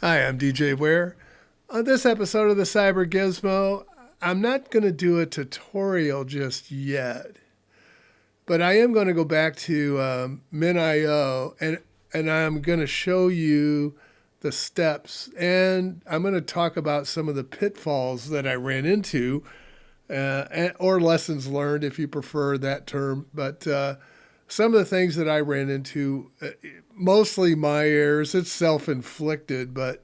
Hi, I'm DJ Ware. On this episode of the Cyber Gizmo, I'm not going to do a tutorial just yet, but I am going to go back to MinIO and I'm going to show you the steps, and I'm going to talk about some of the pitfalls that I ran into, or lessons learned if you prefer that term. But some of the things that I ran into, mostly my errors, it's self-inflicted, but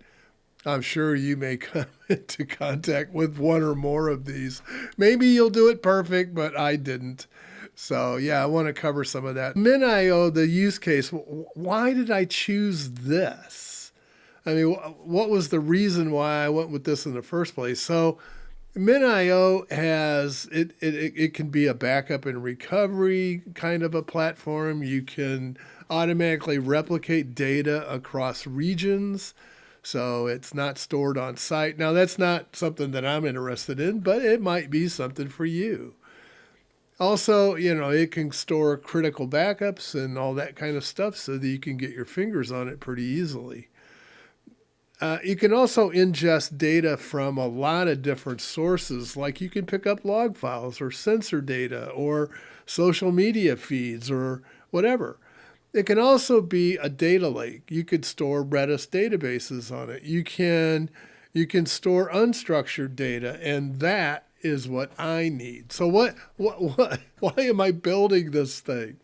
I'm sure you may come into contact with one or more of these. Maybe you'll do it perfect, but I didn't. So yeah, I want to cover some of that. MinIO, the use case, why did I choose this? I mean, what was the reason why I went with this in the first place? So MinIO has, it can be a backup and recovery kind of a platform. You can automatically replicate data across regions. So it's not stored on site. Now, that's not something that I'm interested in, but it might be something for you. Also, it can store critical backups and all that kind of stuff so that you can get your fingers on it pretty easily. You can also ingest data from a lot of different sources, like you can pick up log files or sensor data or social media feeds or whatever. It can also be a data lake. You could store Redis databases on it. You can store unstructured data, and that is what I need. So what why am I building this thing?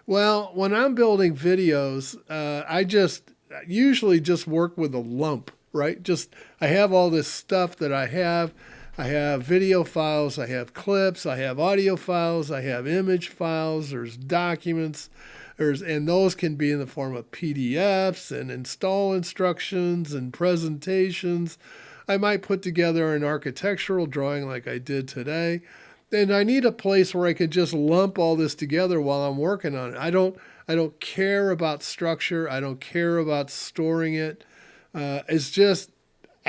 Well, when I'm building videos, I just usually just work with a lump, right? I have all this stuff that I have. I have video files, I have clips, I have audio files, I have image files, there's documents, and those can be in the form of PDFs and install instructions and presentations. I might put together an architectural drawing like I did today. And I need a place where I can just lump all this together while I'm working on it. I don't care about structure. I don't care about storing it. I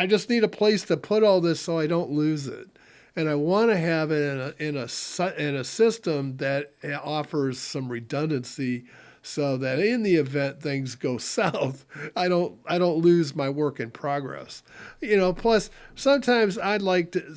just need a place to put all this so I don't lose it. And I want to have it in a system that offers some redundancy, so that in the event things go south, I don't lose my work in progress. Plus sometimes I like to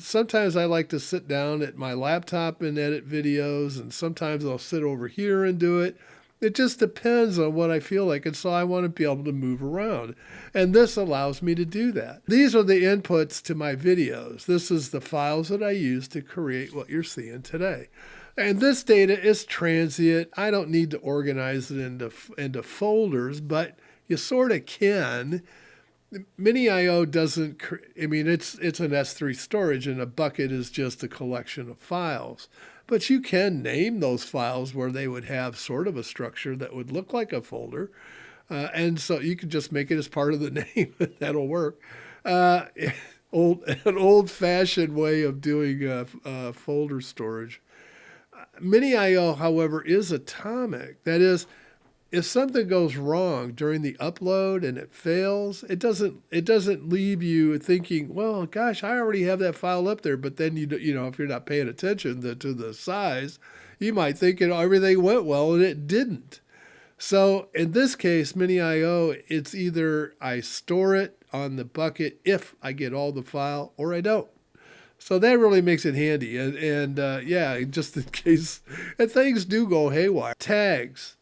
sit down at my laptop and edit videos, and sometimes I'll sit over here and do it. It just depends on what I feel like, and so I want to be able to move around. And this allows me to do that. These are the inputs to my videos. This is the files that I use to create what you're seeing today. And this data is transient. I don't need to organize it into folders, but you sort of can. MinIO doesn't, it's an S3 storage, and a bucket is just a collection of files. But you can name those files where they would have sort of a structure that would look like a folder. And so you can just make it as part of the name. That'll work. An old-fashioned way of doing folder storage. MinIO, however, is atomic. That is, if something goes wrong during the upload and it fails, it doesn't leave you thinking, well, gosh, I already have that file up there. But then if you're not paying attention to the size, you might think everything went well, and it didn't. So in this case, MinIO, it's either I store it on the bucket if I get all the file, or I don't. So that really makes it handy. And just in case and things do go haywire. Tags.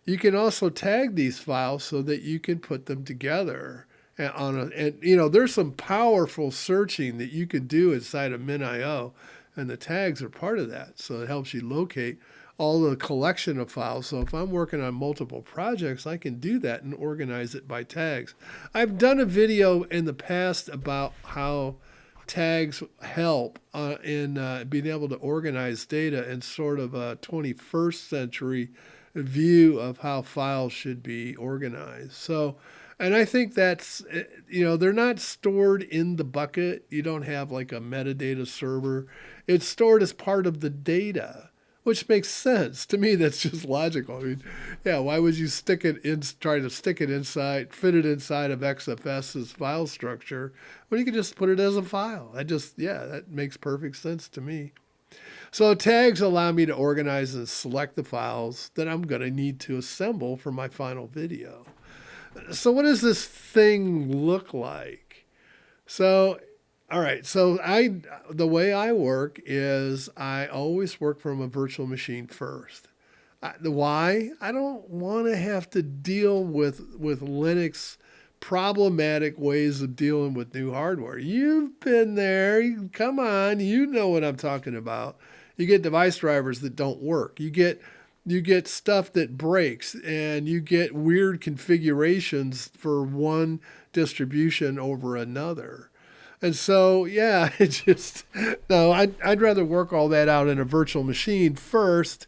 You can also tag these files so that you can put them together there's some powerful searching that you can do inside of MinIO, and the tags are part of that. So it helps you locate all the collection of files. So if I'm working on multiple projects, I can do that and organize it by tags. I've done a video in the past about how tags help in being able to organize data in sort of a 21st century view of how files should be organized. So, and I think that's, they're not stored in the bucket. You don't have like a metadata server. It's stored as part of the data, which makes sense. To me, that's just logical. I mean, why would you try to stick it inside, fit it inside of XFS's file structure when you can just put it as a file? That makes perfect sense to me. So tags allow me to organize and select the files that I'm going to need to assemble for my final video. So what does this thing look like? So, all right. The way I work is I always work from a virtual machine first. Why? I don't want to have to deal with Linux problematic ways of dealing with new hardware. You've been there. Come on, you know what I'm talking about. You get device drivers that don't work. You get stuff that breaks, and you get weird configurations for one distribution over another. And so, yeah, it just no. I'd rather work all that out in a virtual machine first.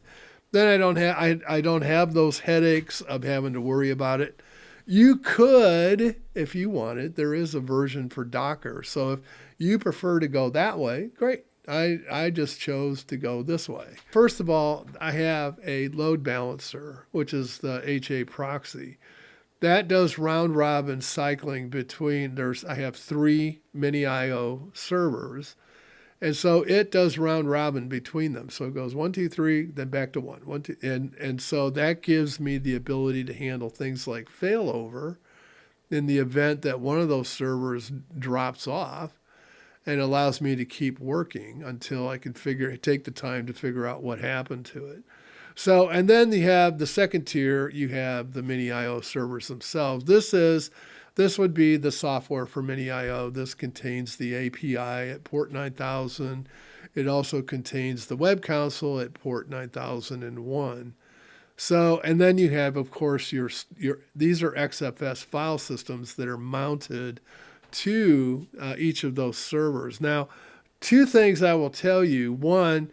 Then I don't have those headaches of having to worry about it. You could, if you wanted, there is a version for Docker. So if you prefer to go that way, great. I just chose to go this way. First of all, I have a load balancer, which is the HAProxy. That does round robin cycling between, I have 3 MinIO servers. And so it does round robin between them. So it goes 1, 2, 3, then back to 1, 1, 2, and so that gives me the ability to handle things like failover in the event that one of those servers drops off, and allows me to keep working until I can take the time to figure out what happened to it. So, and then you have the second tier, you have the MinIO servers themselves. This would be the software for MinIO. This contains the API at port 9000. It also contains the web console at port 9001. So, and then you have, of course, these are XFS file systems that are mounted to each of those servers. Now, 2 things I will tell you. One,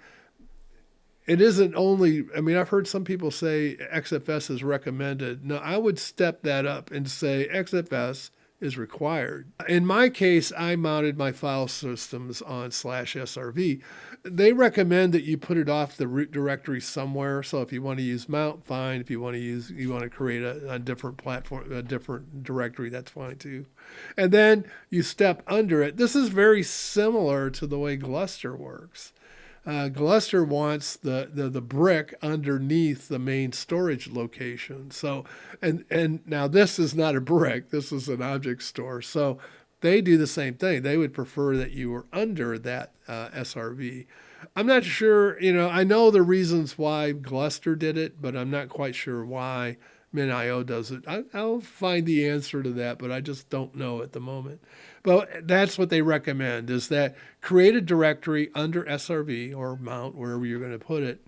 it isn't only, I've heard some people say XFS is recommended. No, I would step that up and say XFS is required. In my case, I mounted my file systems on /SRV. They recommend that you put it off the root directory somewhere. So if you want to use mount, fine. If you want to create a different platform, a different directory, that's fine too. And then you step under it. This is very similar to the way Gluster works. Gluster wants the brick underneath the main storage location. So, and now this is not a brick, this is an object store. So they do the same thing. They would prefer that you were under that SRV. I'm not sure, I know the reasons why Gluster did it, but I'm not quite sure why MinIO does it. I'll find the answer to that, but I just don't know at the moment. But that's what they recommend, is that create a directory under SRV or mount, wherever you're going to put it,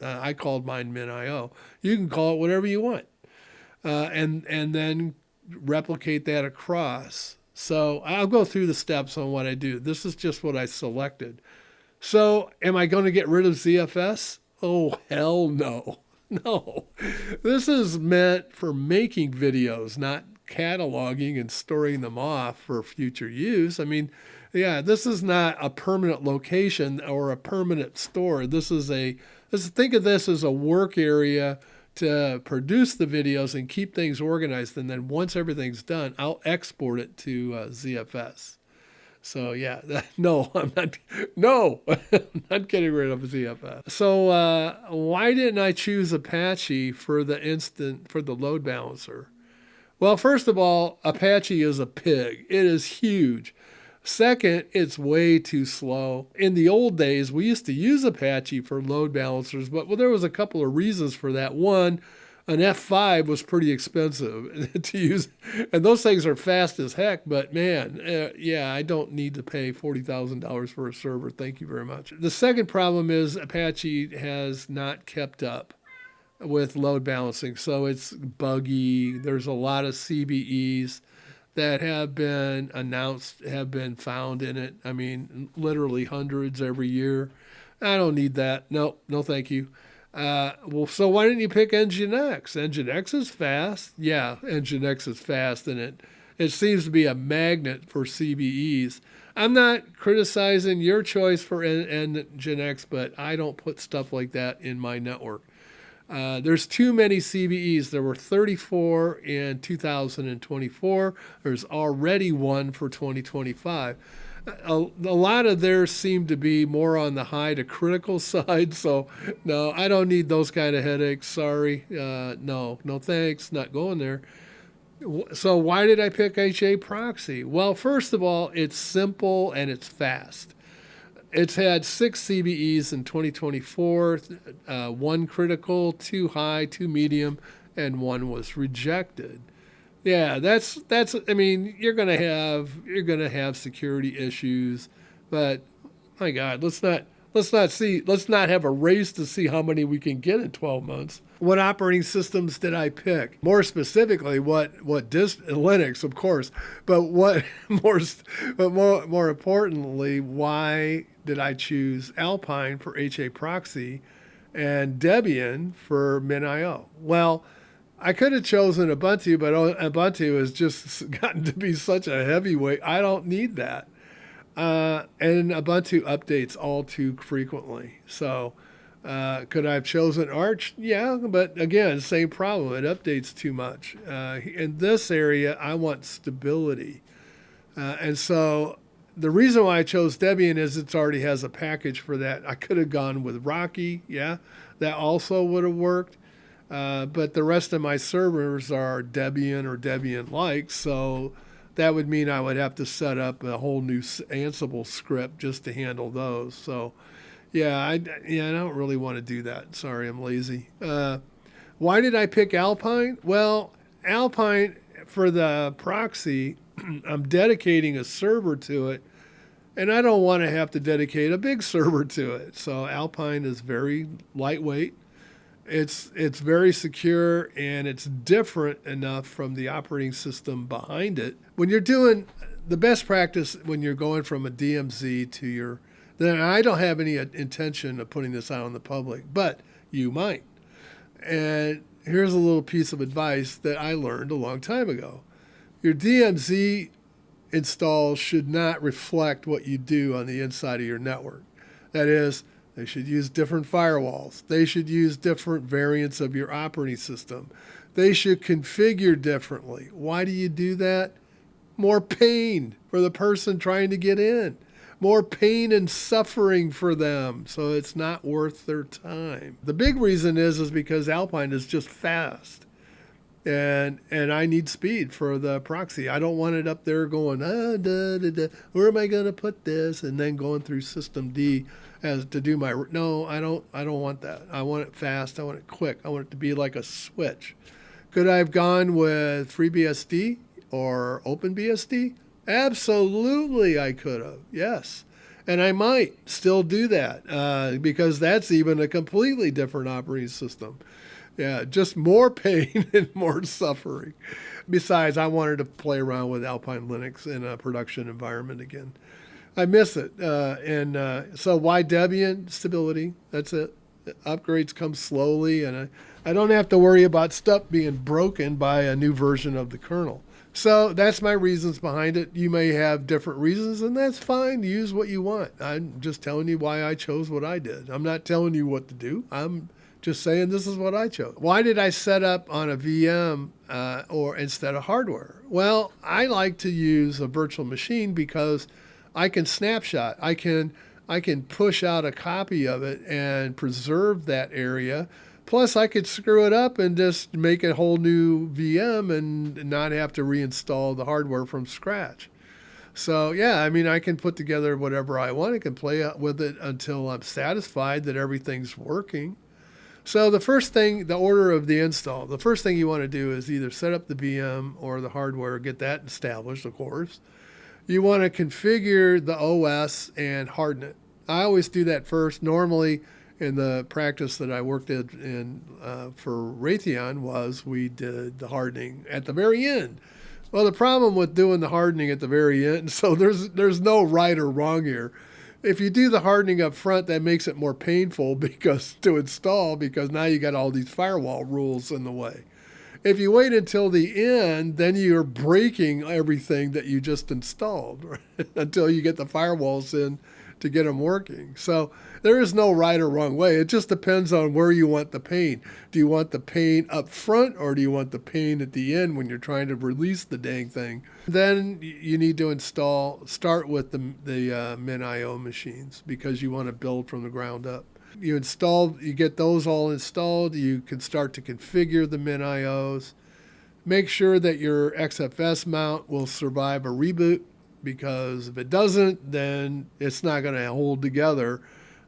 I called mine MinIO. You can call it whatever you want. And then replicate that across. So I'll go through the steps on what I do. This is just what I selected. So am I going to get rid of ZFS? Oh, hell no. No. This is meant for making videos, not cataloging and storing them off for future use. This is not a permanent location or a permanent store. Think of this as a work area to produce the videos and keep things organized. And then once everything's done, I'll export it to ZFS. So no, I'm not getting rid of ZFS. So why didn't I choose Apache for the load balancer? Well, first of all, Apache is a pig. It is huge. Second, it's way too slow. In the old days, we used to use Apache for load balancers, but there was a couple of reasons for that. One, an F5 was pretty expensive to use, and those things are fast as heck, but man, I don't need to pay $40,000 for a server. Thank you very much. The second problem is Apache has not kept up with load balancing, so it's buggy. There's a lot of CBEs that have been announced, have been found in it. Literally hundreds every year. I don't need that. No, thank you. So why didn't you pick Nginx? Nginx is fast. Yeah, Nginx is fast, and it seems to be a magnet for CBEs. I'm not criticizing your choice for Nginx, but I don't put stuff like that in my network. There's too many CVEs. There were 34 in 2024. There's already one for 2025. A lot of theirs seem to be more on the high to critical side. So, no, I don't need those kind of headaches. Sorry. No thanks. Not going there. So why did I pick HAProxy? Well, first of all, it's simple and it's fast. It's had 6 CBEs in 2024, 1 critical, 2 high, 2 medium, and 1 was rejected. Yeah, that's. I mean, you're gonna have security issues, but my God, let's not have a race to see how many we can get in 12 months. What operating systems did I pick? More specifically, Linux, of course, but more importantly, why did I choose Alpine for HAProxy and Debian for MinIO? Well, I could have chosen Ubuntu, but Ubuntu has just gotten to be such a heavyweight. I don't need that. And Ubuntu updates all too frequently. So could I have chosen Arch? Yeah, but again, same problem. It updates too much. In this area, I want stability. And so the reason why I chose Debian is it already has a package for that. I could have gone with Rocky. Yeah, that also would have worked. But the rest of my servers are Debian or Debian-like, so that would mean I would have to set up a whole new Ansible script just to handle those. So, I don't really want to do that. Sorry, I'm lazy. Why did I pick Alpine? Well, Alpine, for the proxy, I'm dedicating a server to it, and I don't want to have to dedicate a big server to it. So Alpine is very lightweight. It's very secure, and it's different enough from the operating system behind it. When you're doing the best practice, when you're going from a DMZ to your, then I don't have any intention of putting this out in the public, but you might. And here's a little piece of advice that I learned a long time ago. Your DMZ install should not reflect what you do on the inside of your network. That is, they should use different firewalls. They should use different variants of your operating system. They should configure differently. Why do you do that? More pain for the person trying to get in. More pain and suffering for them, so it's not worth their time. The big reason is because Alpine is just fast. And I need speed for the proxy. I don't want it up there going, where am I going to put this? And then going through system D as to do my, no, I don't want that. I want it fast. I want it quick. I want it to be like a switch. Could I have gone with FreeBSD or OpenBSD? Absolutely, I could have. Yes. And I might still do that because that's even a completely different operating system. Yeah, just more pain and more suffering. Besides, I wanted to play around with Alpine Linux in a production environment again. I miss it. So why Debian? Stability. That's it. Upgrades come slowly, and I don't have to worry about stuff being broken by a new version of the kernel. So that's my reasons behind it. You may have different reasons, and that's fine. Use what you want. I'm just telling you why I chose what I did. I'm not telling you what to do. I'm just saying this is what I chose. Why did I set up on a VM or instead of hardware? Well, I like to use a virtual machine because I can snapshot. I can push out a copy of it and preserve that area. Plus, I could screw it up and just make a whole new VM and not have to reinstall the hardware from scratch. So, I can put together whatever I want. I can play with it until I'm satisfied that everything's working. So the order of the install, the first thing you want to do is either set up the VM or the hardware, get that established, of course. You want to configure the OS and harden it. I always do that first. Normally, in the practice that I worked in for Raytheon we did the hardening at the very end. Well, the problem with doing the hardening at the very end, so there's no right or wrong here. If you do the hardening up front, that makes it more painful to install because now you got all these firewall rules in the way. If you wait until the end, then you're breaking everything that you just installed right? Until you get the firewalls in to get them working. So there is no right or wrong way. It just depends on where you want the pain. Do you want the pain up front or do you want the pain at the end when you're trying to release the dang thing? Then you need to start with the MinIO machines because you want to build from the ground up. You get those all installed. You can start to configure the MinIOs. Make sure that your XFS mount will survive a reboot, because if it doesn't, then it's not going to hold together.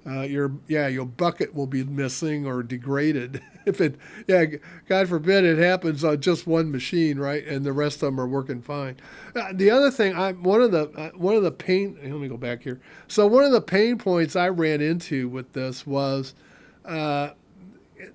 Your bucket will be missing or degraded. If it, God forbid it happens on just one machine, right, and the rest of them are working fine. The other thing, one of the pain. Let me go back here. So one of the pain points I ran into with this was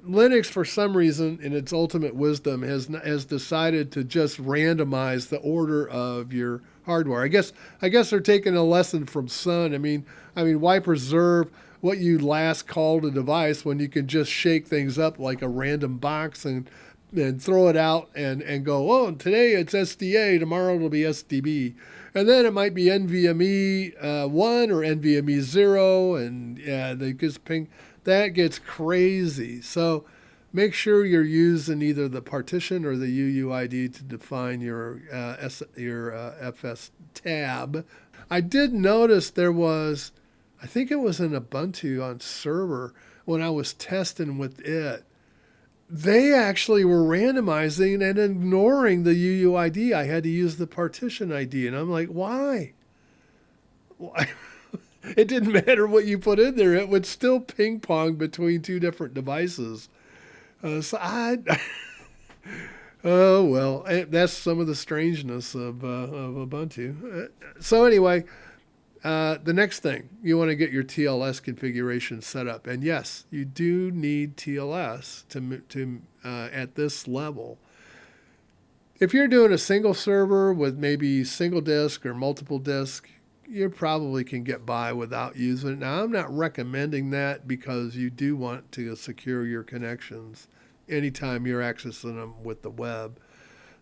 Linux, for some reason, in its ultimate wisdom, has decided to just randomize the order of your hardware. I guess they're taking a lesson from Sun. I mean, why preserve what you last called a device when you can just shake things up like a random box and throw it out and go, oh, today it's SDA, tomorrow it'll be SDB. And then it might be NVMe 1 or NVMe 0, and they just ping. That gets crazy. So make sure you're using either the partition or the UUID to define your FS tab. I did notice there was, I think it was an Ubuntu on server when I was testing with it. They actually were randomizing and ignoring the UUID. I had to use the partition ID, and I'm like, why? It didn't matter what you put in there. It would still ping pong between two different devices. Oh, well, that's some of the strangeness of Ubuntu. So anyway, the next thing, you want to get your TLS configuration set up. And yes, you do need TLS to at this level. If you're doing a single server with maybe single disk or multiple disk, you probably can get by without using it. Now, I'm not recommending that, because you do want to secure your connections anytime you're accessing them with the web.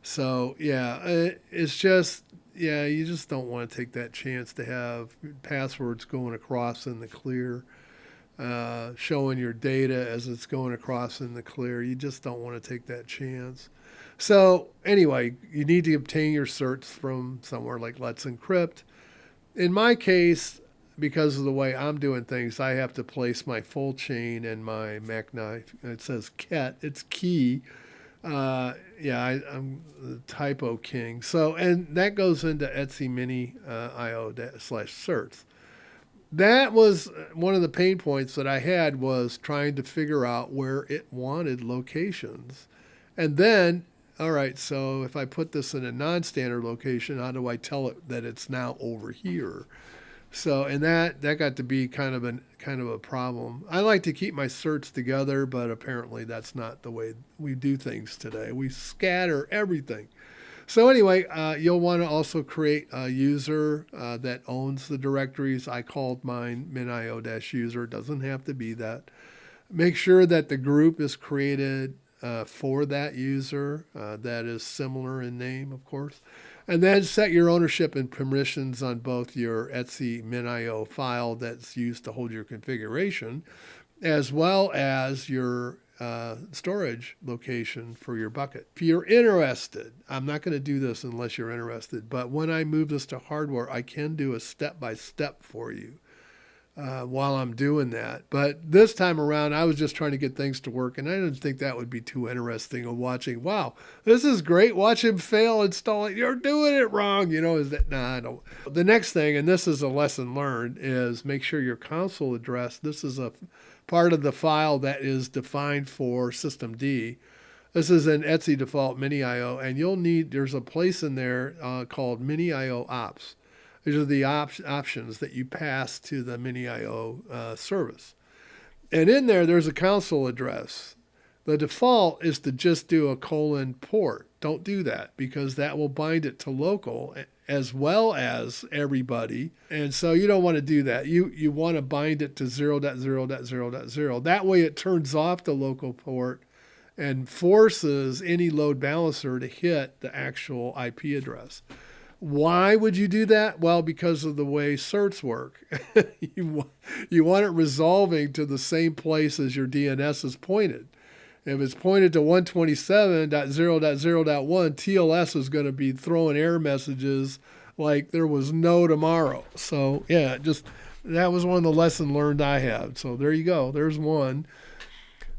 So, it's just, you just don't want to take that chance to have passwords going across in the clear, showing your data as it's going across in the clear. You just don't want to take that chance. So, anyway, you need to obtain your certs from somewhere like Let's Encrypt. In my case, because of the way I'm doing things, I have to place my full chain and my Mac knife. It says ket, it's key. I'm the typo king. So, and that goes into Etsy MinIO/certs. That was one of the pain points that I had, was trying to figure out where it wanted locations. And then, all right, so if I put this in a non-standard location, how do I tell it that it's now over here? So, and that got to be kind of a problem. I like to keep my certs together, but apparently that's not the way we do things today. We scatter everything. So anyway, you'll want to also create a user that owns the directories. I called mine MinIO-user. It doesn't have to be that. Make sure that the group is created for that user that is similar in name, of course. And then set your ownership and permissions on both your Etsy MinIO file that's used to hold your configuration, as well as your storage location for your bucket. If you're interested, I'm not going to do this unless you're interested, but when I move this to hardware, I can do a step-by-step for you while I'm doing that. But this time around, I was just trying to get things to work, and I didn't think that would be too interesting of watching. Wow, this is great. Watch him fail installing. You're doing it wrong. I don't. The next thing, and this is a lesson learned, is make sure your console address, this is a part of the file that is defined for systemd. This is an Etsy default MinIO, and there's a place in there called MinIO ops. These are the options that you pass to the MinIO service. And in there's a console address. The default is to just do a :port. Don't do that, because that will bind it to local as well as everybody. And so you don't want to do that. You want to bind it to 0.0.0.0. That way it turns off the local port and forces any load balancer to hit the actual IP address. Why would you do that? Well, because of the way certs work. You want it resolving to the same place as your DNS is pointed. If it's pointed to 127.0.0.1, TLS is going to be throwing error messages like there was no tomorrow. So, that was one of the lessons learned I had. So there you go. There's one.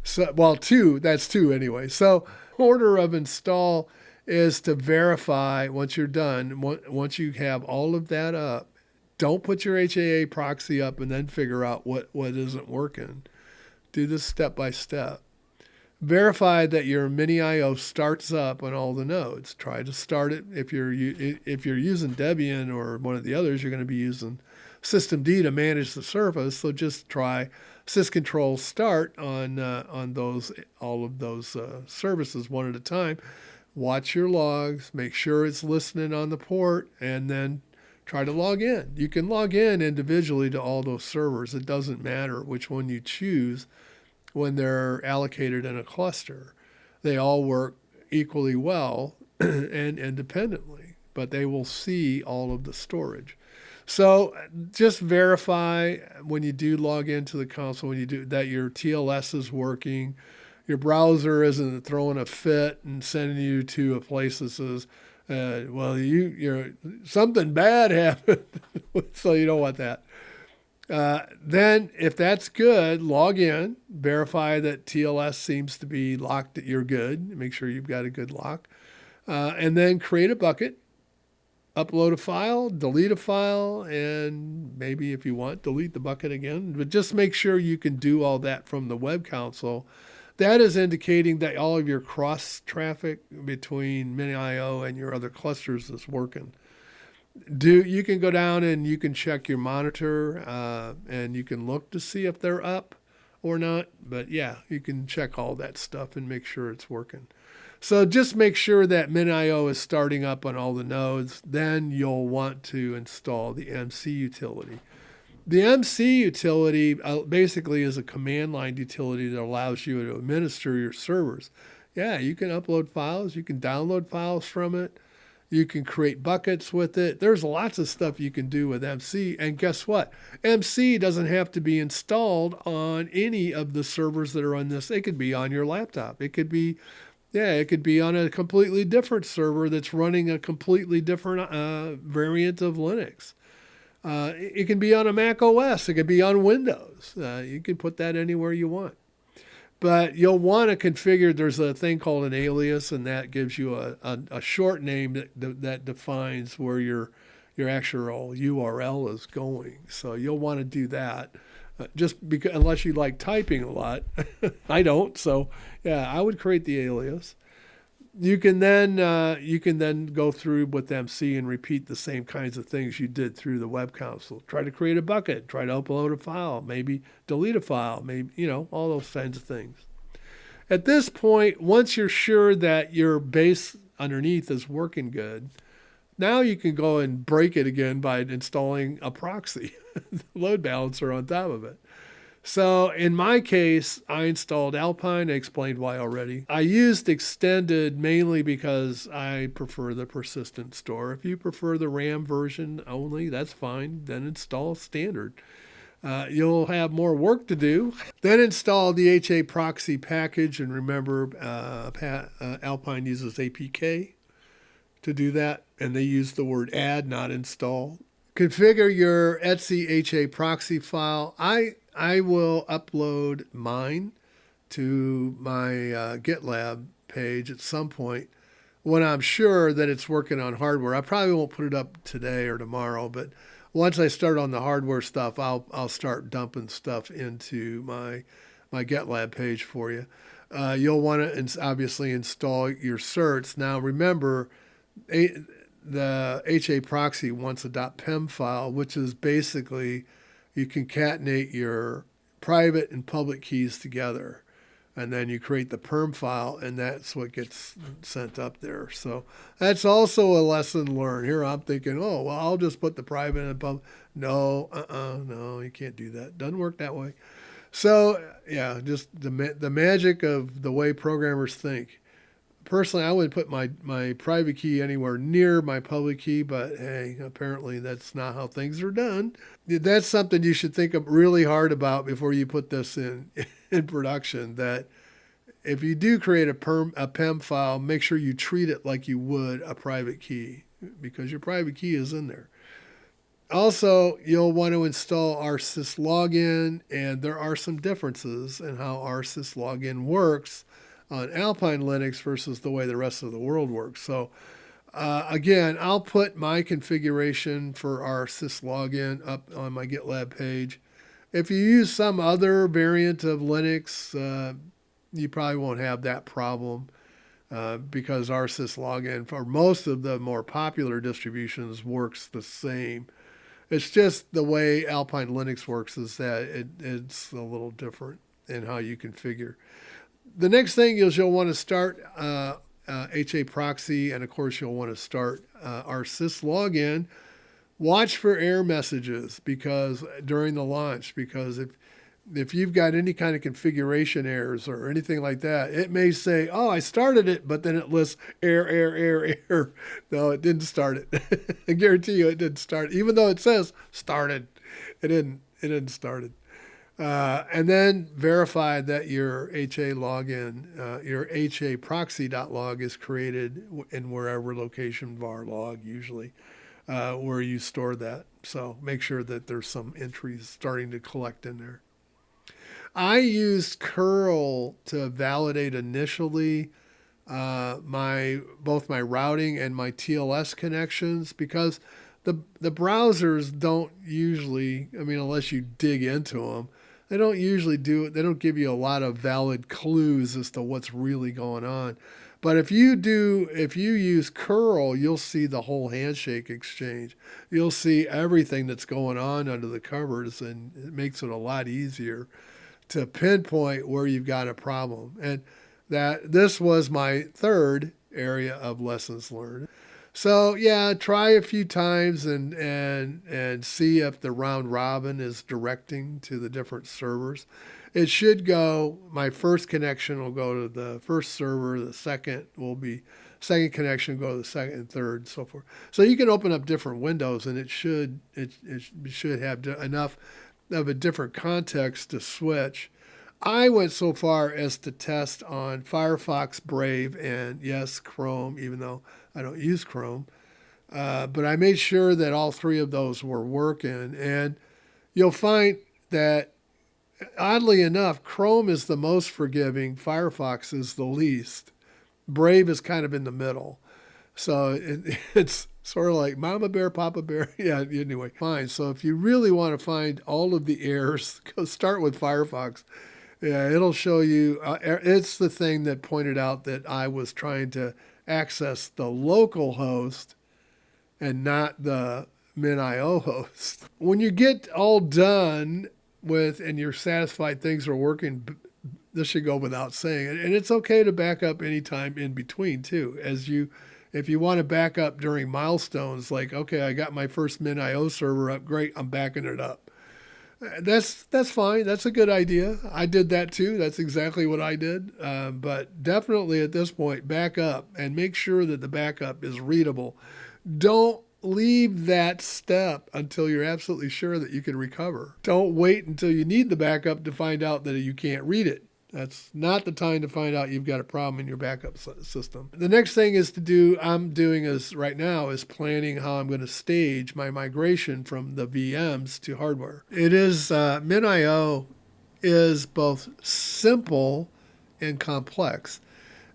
So, two. That's two anyway. So order of install is to verify once you're done, once you have all of that up, don't put your HAA proxy up and then figure out what isn't working. Do this step by step. Verify that your MinIO starts up on all the nodes. Try to start it. If you're using Debian or one of the others, you're going to be using systemd to manage the service. So just try syscontrol start on all of those services one at a time. Watch your logs, make sure it's listening on the port, and then try to log in. You can log in individually to all those servers. It doesn't matter which one you choose when they're allocated in a cluster. They all work equally well and independently, but they will see all of the storage. So just verify when you do log into the console, when you do that, your TLS is working, your browser isn't throwing a fit and sending you to a place that says, well, you're something bad happened. So you don't want that. Then if that's good, log in, verify that TLS seems to be locked, that you're good. Make sure you've got a good lock. And then create a bucket, upload a file, delete a file, and maybe if you want, delete the bucket again. But just make sure you can do all that from the web console. That is indicating that all of your cross traffic between MinIO and your other clusters is working. You can go down and you can check your monitor and you can look to see if they're up or not. But yeah, you can check all that stuff and make sure it's working. So just make sure that MinIO is starting up on all the nodes. Then you'll want to install the MC utility. The MC utility basically is a command line utility that allows you to administer your servers. Yeah, you can upload files. You can download files from it. You can create buckets with it. There's lots of stuff you can do with MC. And guess what? MC doesn't have to be installed on any of the servers that are on this. It could be on your laptop. It could be on a completely different server that's running a completely different variant of Linux. It can be on a Mac OS. It could be on Windows. You can put that anywhere you want. But you'll want to configure, there's a thing called an alias, and that gives you a short name that defines where your actual URL is going. So you'll want to do that, just because, unless you like typing a lot. I don't, so yeah, I would create the alias. You can then go through with MC and repeat the same kinds of things you did through the web console. Try to create a bucket, try to upload a file, maybe delete a file, maybe, all those kinds of things. At this point, once you're sure that your base underneath is working good, now you can go and break it again by installing a proxy, the load balancer on top of it. So in my case, I installed Alpine. I explained why already. I used extended mainly because I prefer the persistent store. If you prefer the RAM version only, that's fine. Then install standard. You'll have more work to do. Then install the HAProxy package. And remember, Alpine uses APK to do that. And they use the word add, not install. Configure your etc HAProxy file. I will upload mine to my GitLab page at some point when I'm sure that it's working on hardware. I probably won't put it up today or tomorrow, but once I start on the hardware stuff, I'll start dumping stuff into my GitLab page for you. You'll want to obviously install your certs. Now remember, the HAProxy wants a .pem file, which is basically you concatenate your private and public keys together, and then you create the perm file, and that's what gets sent up there. So that's also a lesson learned. Here I'm thinking, oh, well, I'll just put the private and public. No, no, you can't do that. Doesn't work that way. So yeah, just the magic of the way programmers think. Personally, I wouldn't put my private key anywhere near my public key, but hey, apparently that's not how things are done. That's something you should think really hard about before you put this in production, that if you do create a PEM file, make sure you treat it like you would a private key, because your private key is in there. Also, you'll want to install rsyslogin, and there are some differences in how rsyslogin works on Alpine Linux versus the way the rest of the world works. So again, I'll put my configuration for our syslogin up on my GitLab page. If you use some other variant of Linux, you probably won't have that problem because our syslogin for most of the more popular distributions works the same. It's just the way Alpine Linux works is that it's a little different in how you configure. The next thing is you'll want to start HAProxy, and of course you'll want to start our syslogin. Watch for error messages because during the launch, because if you've got any kind of configuration errors or anything like that, it may say, oh, I started it, but then it lists error. No, it didn't start it. I guarantee you it didn't start. Even though it says started, it didn't start it. And then verify that your HA login, your HAProxy.log is created in wherever location var log usually, where you store that. So make sure that there's some entries starting to collect in there. I used curl to validate initially both my routing and my TLS connections because the browsers don't usually, I mean, unless you dig into them, they don't usually do it. They don't give you a lot of valid clues as to what's really going on. But if you use curl, you'll see the whole handshake exchange. You'll see everything that's going on under the covers, and it makes it a lot easier to pinpoint where you've got a problem. And that this was my third area of lessons learned. So yeah, try a few times and see if the round robin is directing to the different servers. It should go, my first connection will go to the first server, the second connection will go to the second and third, and so forth. So you can open up different windows and it should have enough of a different context to switch. I went so far as to test on Firefox, Brave, and yes, Chrome, even though I don't use Chrome. But I made sure that all three of those were working. And you'll find that, oddly enough, Chrome is the most forgiving. Firefox is the least. Brave is kind of in the middle. So it's sort of like Mama Bear, Papa Bear. Yeah, anyway, fine. So if you really want to find all of the errors, go start with Firefox. Yeah, it'll show you. It's the thing that pointed out that I was trying to access the local host and not the MinIO host. When you get all done with and you're satisfied things are working, this should go without saying. And it's okay to back up anytime in between too. If you want to back up during milestones, like, okay, I got my first MinIO server up, great, I'm backing it up. That's fine. That's a good idea. I did that too. That's exactly what I did. But definitely at this point, back up and make sure that the backup is readable. Don't leave that step until you're absolutely sure that you can recover. Don't wait until you need the backup to find out that you can't read it. That's not the time to find out you've got a problem in your backup system. The next thing I'm doing right now is planning how I'm going to stage my migration from the VMs to hardware. It is, MinIO is both simple and complex.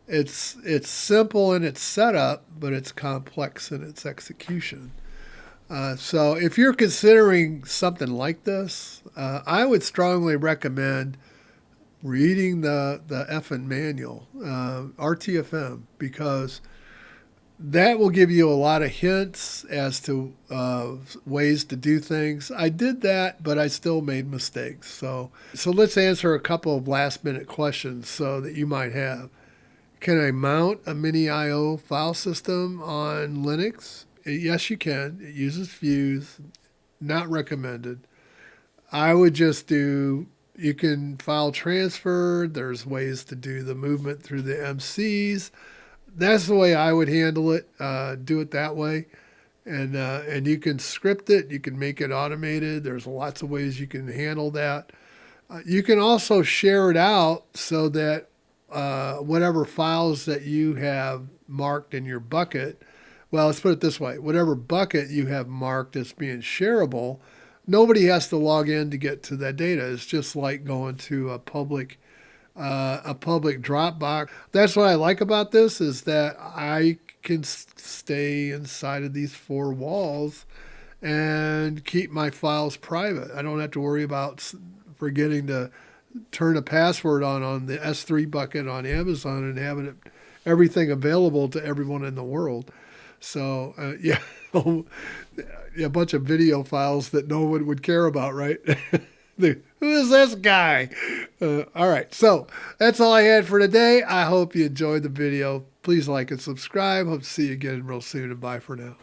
It's simple in its setup, but it's complex in its execution. So if you're considering something like this, I would strongly recommend reading the effing manual, RTFM, because that will give you a lot of hints as to ways to do things. I did that, but I still made mistakes. So let's answer a couple of last minute questions so that you might have. Can I mount a MinIO file system on Linux? Yes, you can. It uses Fuse. Not recommended. I would just you can file transfer. There's ways to do the movement through the MCs. That's the way I would handle it. Do it that way. And you can script it. You can make it automated. There's lots of ways you can handle that. You can also share it out so that whatever files that you have marked in your bucket, well, let's put it this way, whatever bucket you have marked as being shareable, nobody has to log in to get to that data. It's just like going to a public a public Dropbox. That's what I like about this, is that I can stay inside of these four walls and keep my files private. I don't have to worry about forgetting to turn a password on the S3 bucket on Amazon and having it, everything available to everyone in the world. So yeah, a bunch of video files that no one would care about, right? Who is this guy? All right, so that's all I had for today. I hope you enjoyed the video. Please like and subscribe. Hope to see you again real soon, and bye for now.